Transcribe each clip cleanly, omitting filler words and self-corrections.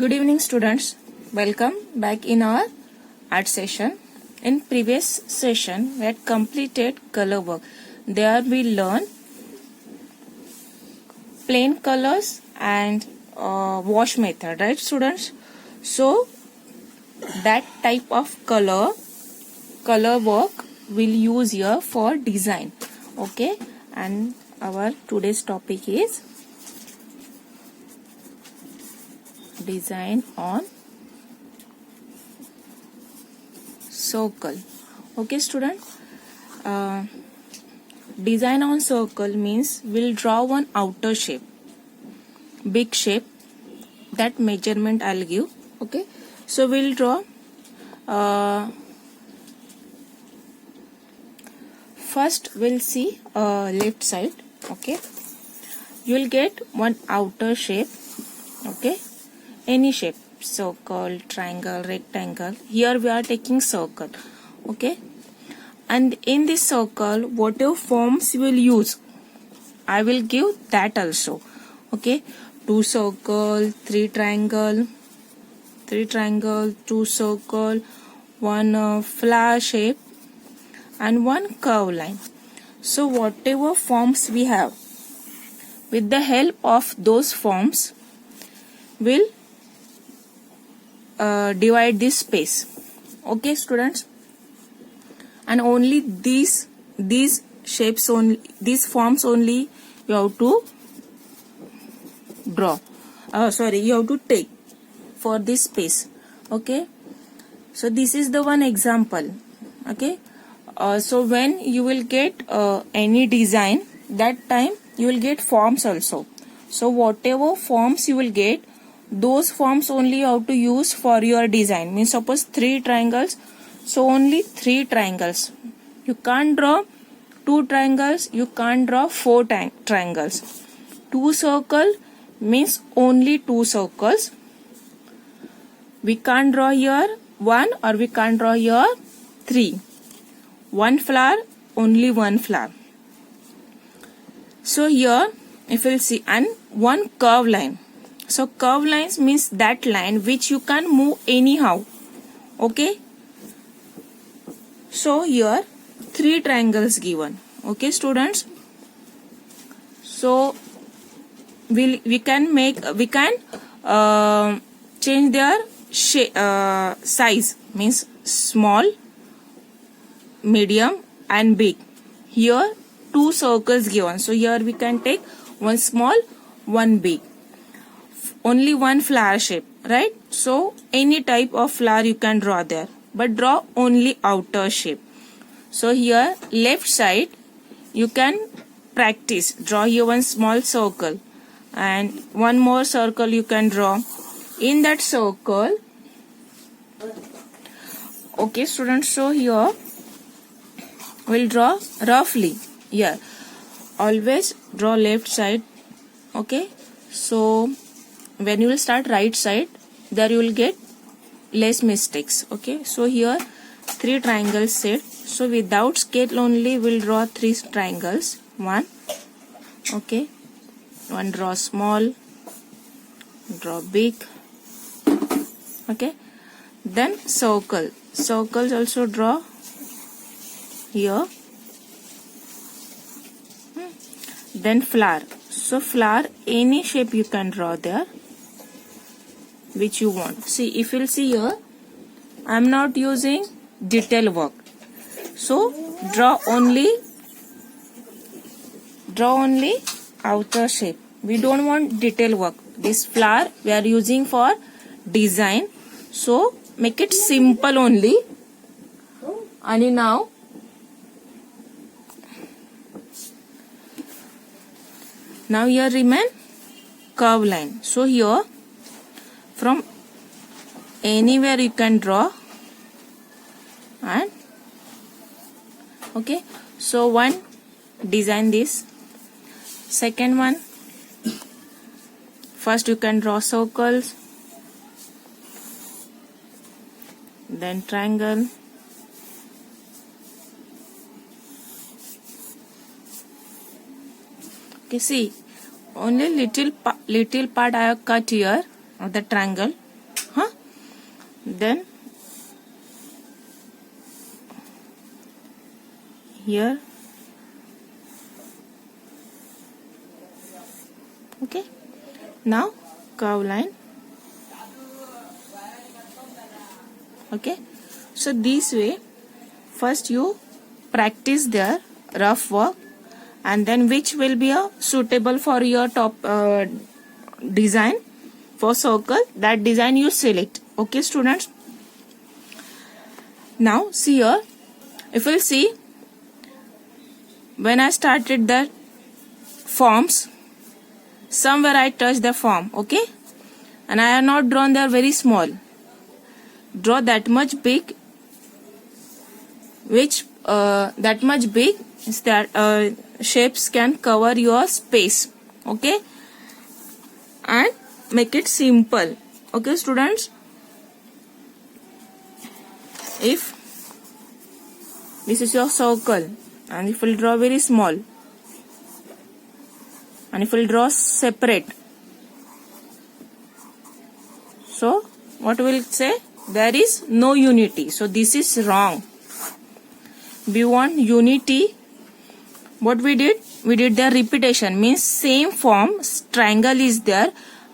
Good evening, students. Welcome back in our art session. In previous session, we had completed color work. There we learned plain colors and wash method, right, students? So that type of color work we'll use here for design. Okay, and our today's topic is design on circle. Okay, student, design on circle means we'll draw one outer shape, big shape. That measurement I'll give. Okay, so we'll draw first we'll see left side. Okay, you'll get one outer shape. Okay, any shape, circle, triangle, rectangle. Here we are taking circle. Okay, and in this circle whatever forms you will use, I will give that also. Okay, 2 circle, 3 triangle, 2 circle, 1 flower shape and 1 curve line. So whatever forms we have, with the help of those forms we'll divide this space. Okay, students, and only these shapes only, these forms only you have to draw. You have to take for this space. Okay, so this is the one example. Okay, so when you will get any design, that time you will get forms also. So whatever forms you will get, those forms only you have to use for your design. Means suppose 3 triangles, so only 3 triangles. You can't draw 2 triangles, you can't draw 4 triangles. 2 circle means only 2 circles. We can't draw here 1 or we can't draw here 3. 1 flower, only 1 flower. So here if you'll see, and 1 curve line. So curve lines means that line which you can move anyhow. Okay, so here 3 triangles given. Okay, students, so we can change their size, means small, medium and big. Here 2 circles given, so here we can take 1 small, 1 big. Only 1 flower shape, right? So any type of flower you can draw there, but draw only outer shape. So here left side you can practice, draw here 1 small circle and 1 more circle you can draw in that circle. Okay, students, so here we'll draw roughly. Here always draw left side. Okay, so when you will start right side, there you will get less mistakes. Okay, so here 3 triangles set. So without scale only we'll draw 3 triangles. 1, okay, 1 draw small, draw big. Okay, then circles also draw here. Then flower. So flower, any shape you can draw there which you want. See, if you'll see here, I am not using detail work. So draw only outer shape. We don't want detail work. This flower we are using for design. So make it simple only. And now here remain curve line. So here from anywhere you can draw. And okay, so 1 design this. Second one, first you can draw circles, then triangle, okay, see, only little part I have cut here of the triangle. then here, okay. Now curve line, okay. So this way, first you practice their rough work, and then which will be suitable for your top design for circle, that design you select, okay students. Now see here, if you see, when I started the forms, somewhere I touched the form, okay, and I have not drawn there very small. Draw that much big, which that much big is that shapes can cover your space, okay, and make it simple, okay students. If this is your circle, and if we'll draw very small, and if we'll draw separate, so what will it say? There is no unity. So this is wrong. We want unity. What we did? We did the repetition, means same form, triangle is there,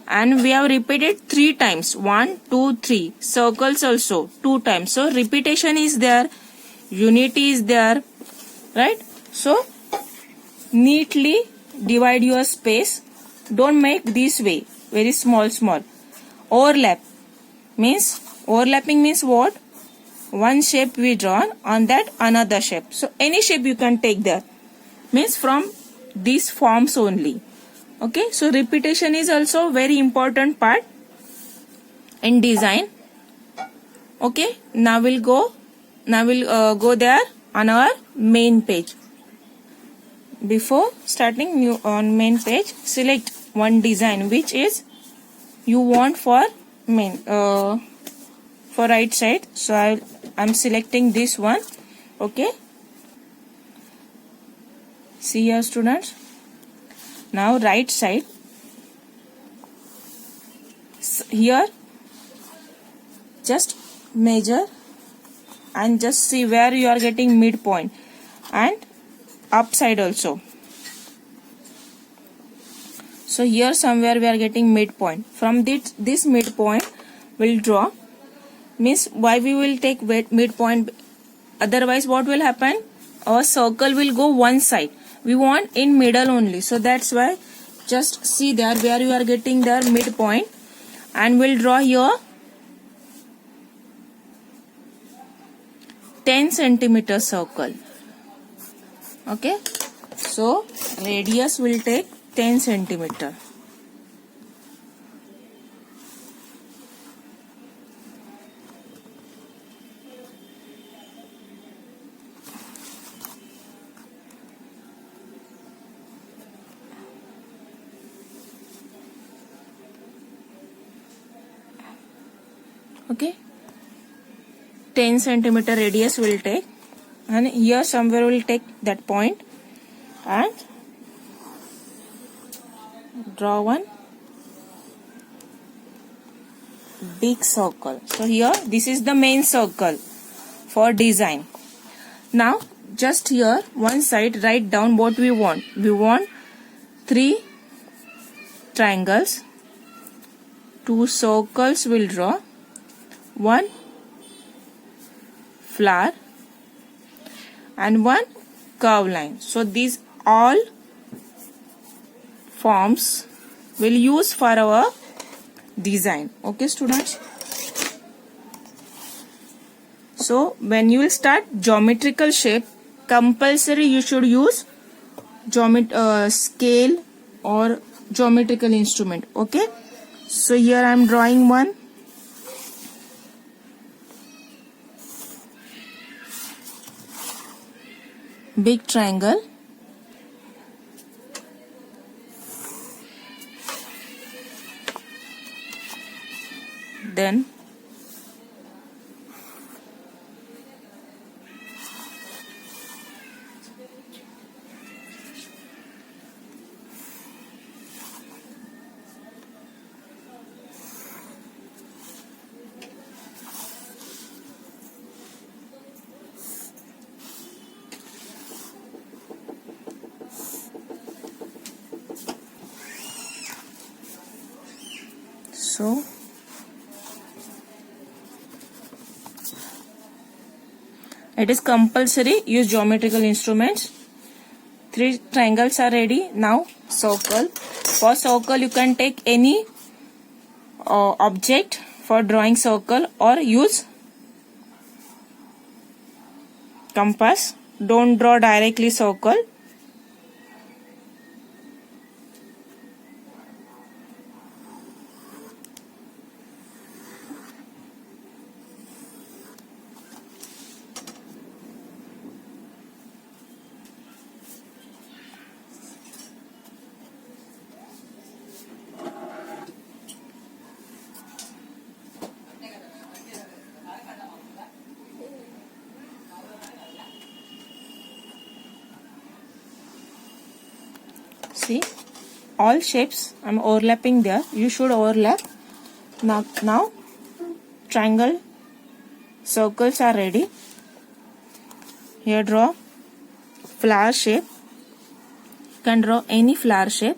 and we have repeated 3 times. 1, 2, 3. Circles also 2 times. So repetition is there, unity is there, right? So neatly divide your space. Don't make this way, very small. Overlapping means what? One shape we drawn, on that another shape. So any shape you can take there, means from these forms only, okay. So repetition is also very important part in design, okay. Now we'll go there on our main page. Before starting new on main page, select one design which is you want for main for right side. So I'm selecting this one, okay. See here students, now right side, here just measure and just see where you are getting midpoint, and upside also. So here somewhere we are getting midpoint. From this midpoint we'll draw, means why we will take midpoint, otherwise what will happen, our circle will go one side. We want in middle only, so that's why just see there where you are getting their midpoint, and we'll draw here 10 centimeter circle, okay. So radius will take 10 centimeter. Okay, 10 centimeter radius will take, and here somewhere will take that point, and draw one big circle. So here this is the main circle for design. Now just here one side write down what we want. We want 3 triangles, 2 circles will draw, 1 flower, and 1 curve line. So these all forms will use for our design, okay students. So when you will start geometrical shape, compulsory you should use scale or geometrical instrument, okay. So here I am drawing one big triangle, then So it is compulsory use geometrical instruments. 3 triangles are ready. Now circle. For circle you can take any object for drawing circle or use compass. Don't draw directly circle. See, all shapes I'm overlapping there. You should overlap. Now triangle circles are ready. Here draw flower shape. You can draw any flower shape.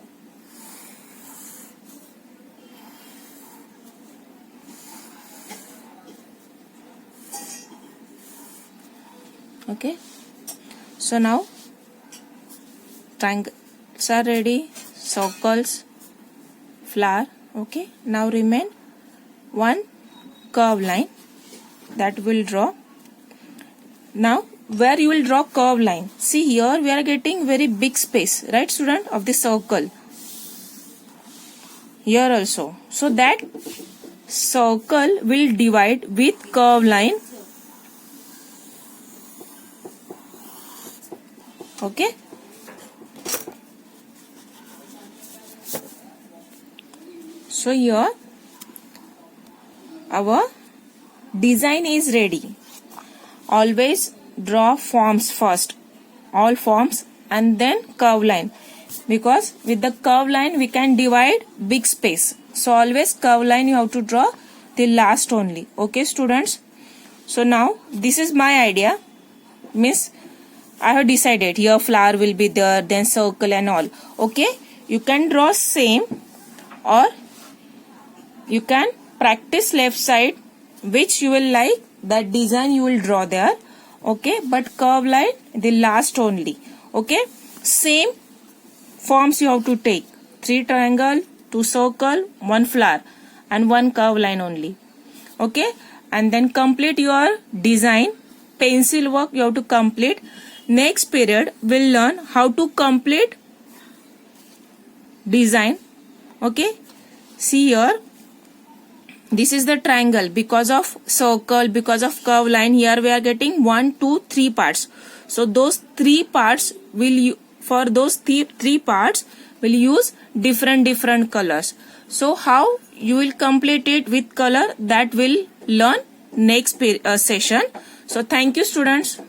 Okay. So now triangles are ready, circles, flower. Okay, now remain one curve line that will draw. Now where you will draw curve line, see here we are getting very big space, right student, of the circle. Here also, so that circle will divide with curve line. Okay. So here our design is ready. Always draw forms first, all forms, and then curve line, because with the curve line we can divide big space. So always curve line you have to draw till last only. Okay students. So now this is my idea. Means I have decided here flower will be there, then circle and all. Okay, you can draw same, or you can practice left side which you will like, that design you will draw there. Okay, but curve line the last only. Okay, same forms you have to take: 3 triangle, 2 circle, 1 flower and 1 curve line only. Okay, and then complete your design. Pencil work you have to complete. Next period we'll learn how to complete design. Okay, see here, this is the triangle. Because of circle, because of curve line, here we are getting 1, 2, 3 parts. So those 3 parts will, for those 3 parts will use different colors. So how you will complete it with color, that will learn next session. So thank you students.